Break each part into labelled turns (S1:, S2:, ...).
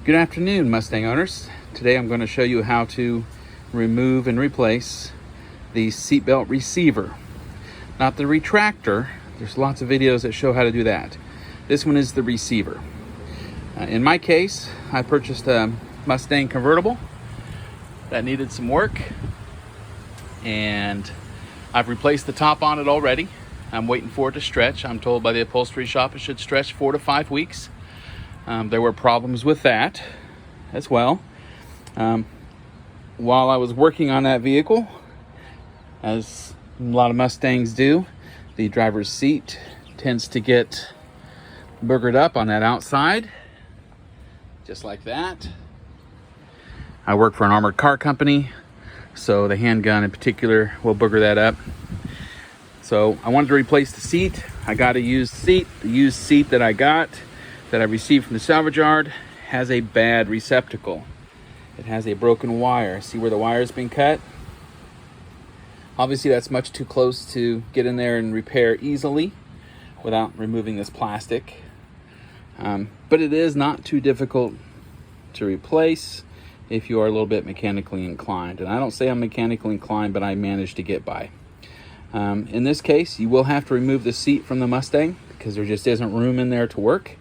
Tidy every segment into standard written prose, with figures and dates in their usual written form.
S1: Good afternoon, Mustang owners. Today I'm going to show you how to remove and replace the seatbelt receiver. Not the retractor. There's lots of videos that show how to do that. This one is the receiver. In my case, I purchased a Mustang convertible that needed some work, and I've replaced the top on it already. I'm waiting for it to stretch. I'm told by the upholstery shop it should stretch 4 to 5 weeks. There were problems with that as well. While I was working on that vehicle, as a lot of Mustangs do, the driver's seat tends to get boogered up on that outside, just like that. I work for an armored car company, so the handgun in particular will booger that up. So I wanted to replace the seat. I got a used seat. The used seat that I got, that I received from the salvage yard, has a bad receptacle. It has a broken wire. See where the wire's been cut? Obviously that's much too close to get in there and repair easily without removing this plastic. But it is not too difficult to replace if you are a little bit mechanically inclined. And I don't say I'm mechanically inclined, but I managed to get by. In this case, you will have to remove the seat from the Mustang because there just isn't room in there to work,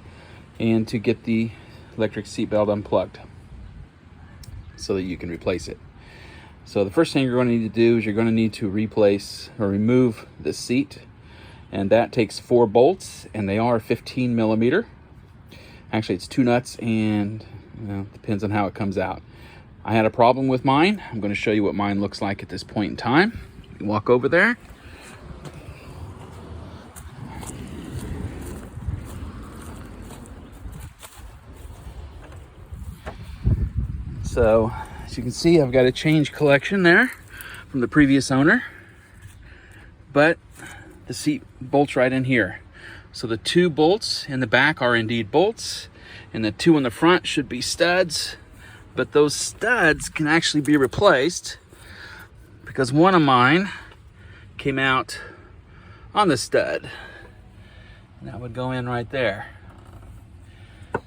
S1: and to get the electric seatbelt unplugged so that you can replace it. So the first thing you're going to need to do is you're going to need to replace or remove the seat, and that takes 4 bolts, and they are 15 millimeter. Actually, it's 2 nuts, and depends on how it comes out. I had a problem with mine. I'm going to show you what mine looks like at this point in time. You can walk over there. So, as you can see, I've got a change collection there from the previous owner, but the seat bolts right in here. So the 2 bolts in the back are indeed bolts, and the 2 in the front should be studs, but those studs can actually be replaced because one of mine came out on the stud, and that would go in right there.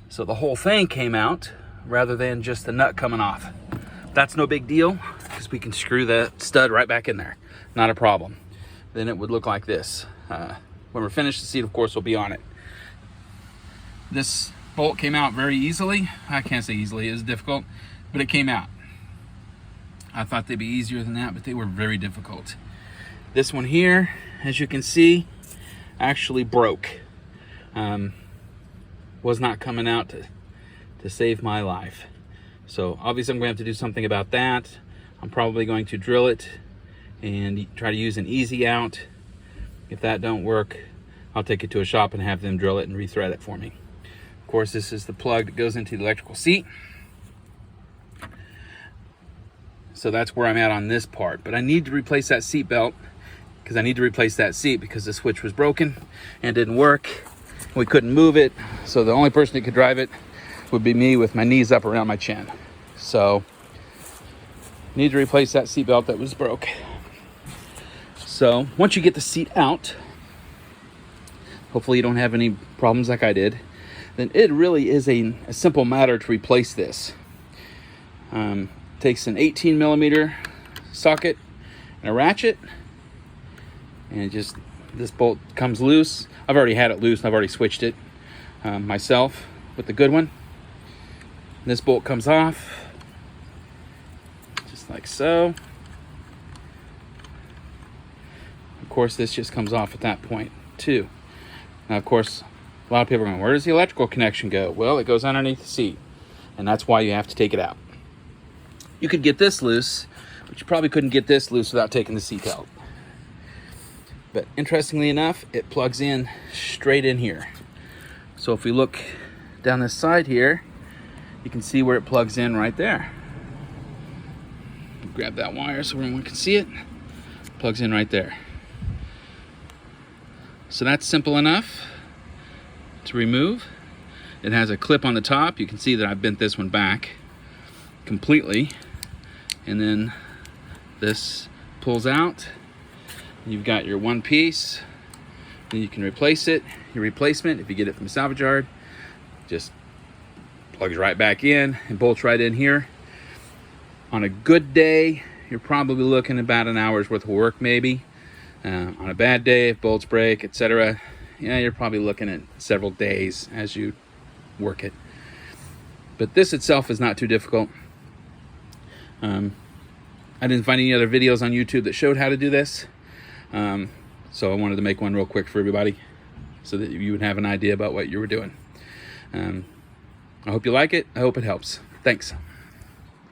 S1: So the whole thing came out rather than just the nut coming off. That's no big deal because we can screw the stud right back in there. Not a problem. Then it would look like this. When we're finished, the seat, of course, will be on it. This bolt came out very easily. I can't say easily, it was difficult, but it came out. I thought they'd be easier than that, but they were very difficult. This one here, as you can see, actually broke. Was not coming out to save my life. So obviously I'm going to have to do something about that. I'm probably going to drill it and try to use an easy out. If that don't work, I'll take it to a shop and have them drill it and rethread it for me. Of course, this is the plug that goes into the electrical seat. So that's where I'm at on this part. But I need to replace that seat belt because I need to replace that seat because the switch was broken and didn't work. We couldn't move it. So the only person that could drive it would be me with my knees up around my chin. So need to replace that seat belt that was broke. So once you get the seat out, hopefully you don't have any problems like I did, then it really is a simple matter to replace this. Takes an 18 millimeter socket and a ratchet, and just this bolt comes loose. I've already had it loose and I've already switched it myself with the good one. This bolt comes off just like so. Of course, this just comes off at that point too. Now, of course, a lot of people are going, where does the electrical connection go? Well, it goes underneath the seat, and that's why you have to take it out. You could get this loose, but you probably couldn't get this loose without taking the seat out. But interestingly enough, it plugs in straight in here. So if we look down this side here, you can see where it plugs in right there. Grab that wire so everyone can see it. Plugs in right there. So that's simple enough to remove. It has a clip on the top. You can see that I've bent this one back completely. And then this pulls out. You've got your one piece. Then you can replace it. Your replacement, if you get it from a salvage yard, just Plugs right back in and bolts right in here. On a good day, you're probably looking about an hour's worth of work maybe. On a bad day, if bolts break, etc., yeah, you're probably looking at several days as you work it. But this itself is not too difficult. I didn't find any other videos on YouTube that showed how to do this. So I wanted to make one real quick for everybody so that you would have an idea about what you were doing. I hope you like it. I hope it helps. Thanks.